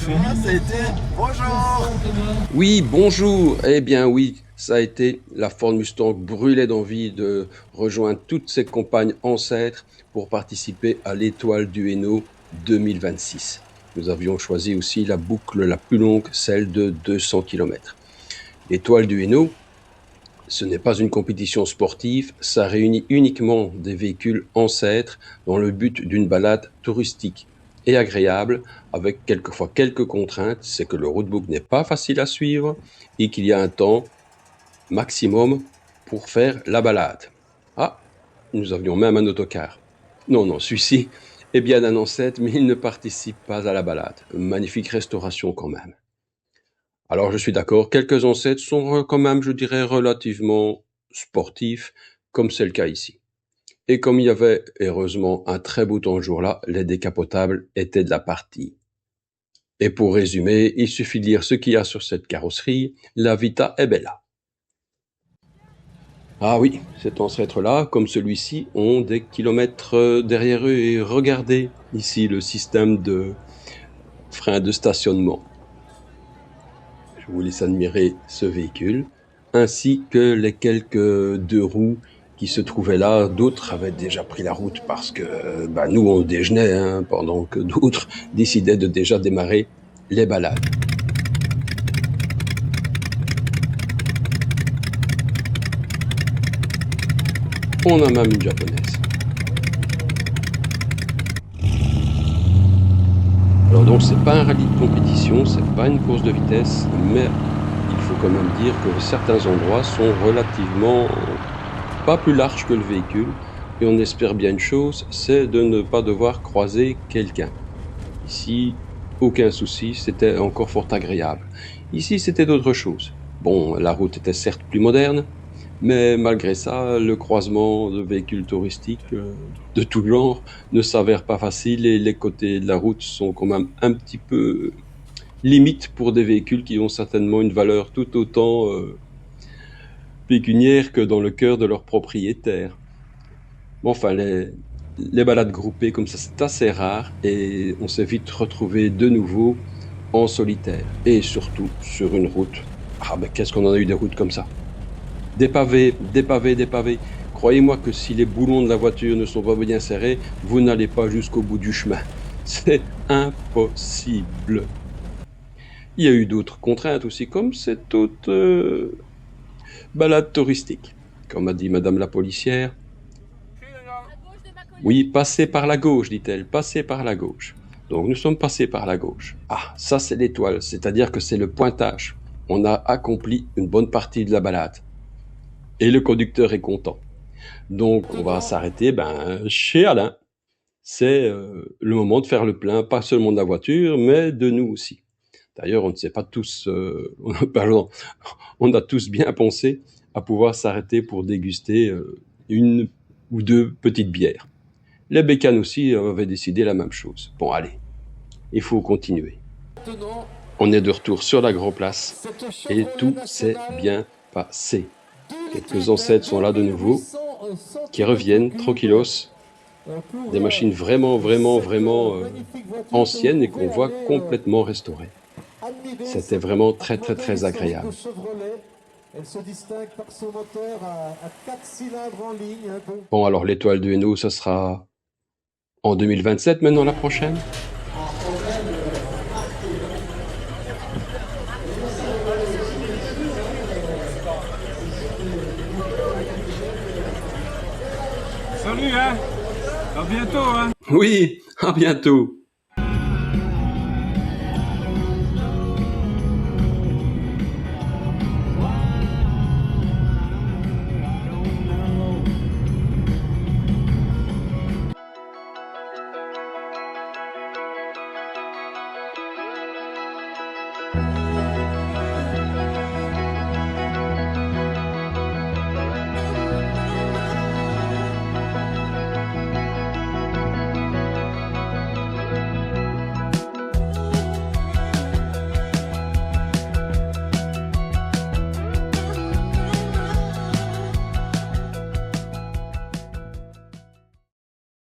Ah, ça a été. Bonjour. Oui, bonjour. Eh bien oui, ça a été. La Ford Mustang brûlait d'envie de rejoindre toutes ses compagnes ancêtres pour participer à l'Étoile du Hainaut 2026. Nous avions choisi aussi la boucle la plus longue, celle de 200 km. L'Étoile du Hainaut, ce n'est pas une compétition sportive, ça réunit uniquement des véhicules ancêtres dans le but d'une balade touristique et agréable, avec quelquefois quelques contraintes, c'est que le roadbook n'est pas facile à suivre et qu'il y a un temps maximum pour faire la balade. Ah, nous avions même un autocar. Non, non, celui-ci est bien un ancêtre, mais il ne participe pas à la balade. Magnifique restauration quand même. Alors je suis d'accord, quelques ancêtres sont quand même, je dirais, relativement sportifs, comme c'est le cas ici. Et comme il y avait heureusement un très beau temps ce jour-là, les décapotables étaient de la partie. Et pour résumer, il suffit de lire ce qu'il y a sur cette carrosserie, la Vita est bella. Ah oui, cet ancêtre-là, comme celui-ci, ont des kilomètres derrière eux et regardez ici le système de frein de stationnement. Je vous laisse admirer ce véhicule, ainsi que les quelques deux roues qui se trouvaient là. D'autres avaient déjà pris la route parce que nous, on déjeunait, hein, pendant que d'autres décidaient de déjà démarrer les balades. On a même une japonaise. Alors donc, c'est pas un rallye de compétition, c'est pas une course de vitesse, mais il faut quand même dire que certains endroits sont relativement pas plus larges que le véhicule, et on espère bien une chose, c'est de ne pas devoir croiser quelqu'un. Ici, aucun souci, c'était encore fort agréable. Ici, c'était d'autres choses. Bon, la route était certes plus moderne, mais malgré ça, le croisement de véhicules touristiques de tout genre ne s'avère pas facile et les côtés de la route sont quand même un petit peu limites pour des véhicules qui ont certainement une valeur tout autant pécuniaire que dans le cœur de leur propriétaire. Bon, enfin, les balades groupées comme ça, c'est assez rare et on s'est vite retrouvé de nouveau en solitaire et surtout sur une route. Ah ben qu'est-ce qu'on en a eu des routes comme ça. Des pavés, des pavés, des pavés. Croyez-moi que si les boulons de la voiture ne sont pas bien serrés, vous n'allez pas jusqu'au bout du chemin. C'est impossible. Il y a eu d'autres contraintes aussi, comme cette autre balade touristique. Comme a dit Madame la policière, oui, passez par la gauche, dit-elle, passez par la gauche. Donc nous sommes passés par la gauche. Ah, ça c'est l'étoile, c'est-à-dire que c'est le pointage. On a accompli une bonne partie de la balade. Et le conducteur est content. Donc on va s'arrêter chez Alain. C'est le moment de faire le plein, pas seulement de la voiture, mais de nous aussi. D'ailleurs, on ne sait pas tous, pardon, on a tous bien pensé à pouvoir s'arrêter pour déguster une ou deux petites bières. Les bécanes aussi avaient décidé la même chose. Bon, allez, il faut continuer. On est de retour sur la Grand Place et tout s'est bien passé. Quelques ancêtres sont là de nouveau, qui reviennent tranquillos. Des machines vraiment, vraiment, vraiment anciennes et qu'on voit complètement restaurées. C'était vraiment très, très, très agréable. Elle se distingue par son moteur à 4 cylindres en ligne. Bon, alors l'étoile de Hainaut, ça sera en 2027 maintenant la prochaine. Salut, hein. À bientôt, hein. Oui, à bientôt.